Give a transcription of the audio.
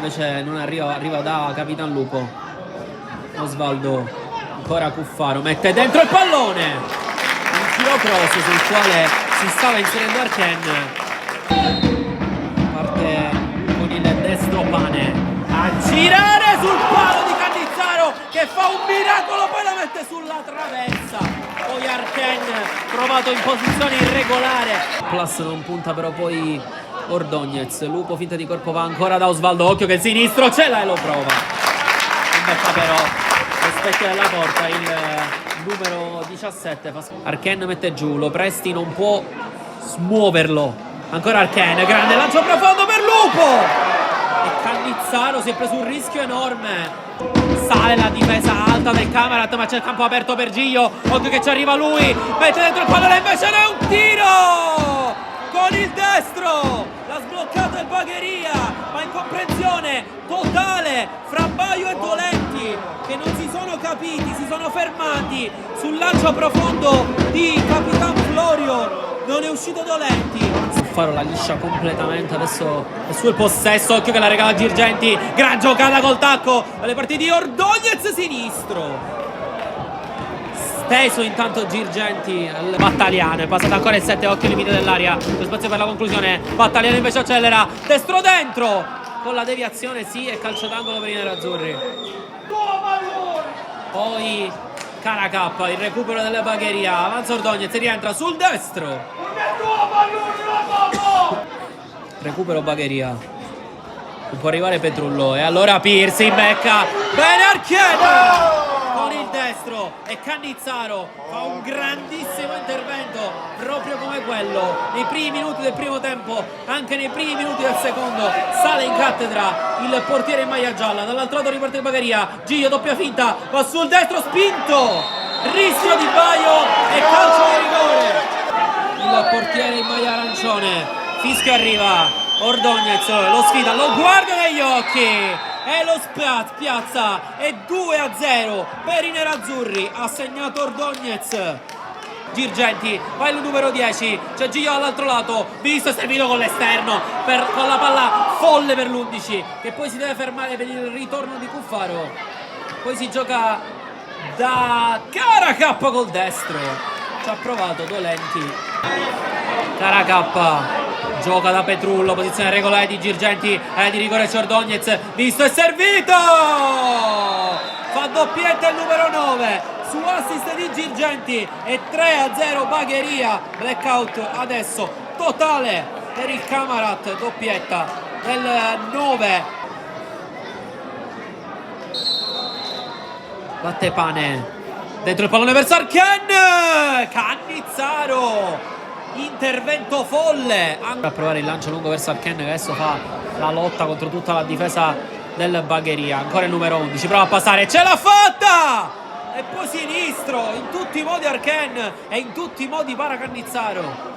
invece non arriva da Capitan Lupo. Osvaldo, ancora Cuffaro, mette dentro il pallone, un filo cross sul quale si stava inserendo Arken. Parte con il destro Pane a girare sul palo di Cannizzaro, che fa un miracolo, poi la mette sulla traversa. Poi Arken trovato in posizione irregolare. Plus non punta però poi Ordóñez. Lupo finta di corpo, va ancora da Osvaldo, occhio che il sinistro ce l'ha e lo prova. In metta però lo specchio della porta, il numero 17. Arken mette giù, lo Presti non può smuoverlo. Ancora Arken, grande lancio profondo per Lupo. E Cannizzaro si è preso un rischio enorme. Sale la difesa alta del Camerata, ma c'è il campo aperto per Gio. Occhio che ci arriva lui, mette dentro il pallone, invece è un tiro con il destro. L'ha sbloccato il Bagheria, ma incomprensione totale fra Baio e Dolenti, che non si sono capiti, si sono fermati sul lancio profondo di Capitan Florio. Non è uscito Dolenti. Cuffaro la liscia completamente, adesso è sul possesso, occhio che la regala Girgenti, gran giocata col tacco alle parti di Ordóñez sinistro. Steso intanto Girgenti, Battagliano, è passato ancora il 7, occhio limite dell'aria, lo spazio per la conclusione, Battagliano invece accelera, destro dentro, con la deviazione sì, e calcio d'angolo per i nerazzurri. Poi Caracappa, il recupero della Bagheria, avanza Ordóñez, rientra sul destro. Recupero Bagheria, non può arrivare Petrullo e allora Pirsi in becca, bene Arken con il destro e Cannizzaro fa un grandissimo intervento proprio come quello nei primi minuti del primo tempo, anche nei primi minuti del secondo. Sale in cattedra il portiere in maglia gialla, dall'altro lato riparte il Bagheria, Gio doppia finta, va sul destro, spinto, rischio di Baio e calcio di rigore. Il portiere in maglia arancione, fischio arriva, Ordóñez lo sfida, lo guarda negli occhi e lo spiazza, e 2-0 per i nerazzurri, ha segnato Ordóñez. Girgenti, va il numero 10, c'è Gio all'altro lato, visto e servito con l'esterno, con la palla folle per l'11, che poi si deve fermare per il ritorno di Cuffaro. Poi si gioca da Caracappa col destro. Ci ha provato Dolenti. Caracappa gioca da Petrullo, posizione regolare di Girgenti, di rigore c'è Ordóñez, visto e servito, fa doppietta il numero 9 su assist di Girgenti e 3-0 Bagheria. Blackout adesso totale per il Camarat, doppietta del 9. Batte Pane dentro il pallone verso Arken, Cannizzaro, intervento folle, a provare il lancio lungo verso Arken, che adesso fa la lotta contro tutta la difesa del Bagheria. Ancora il numero 11, prova a passare, ce l'ha fatta, e poi sinistro in tutti i modi Arken e in tutti i modi para Cannizzaro.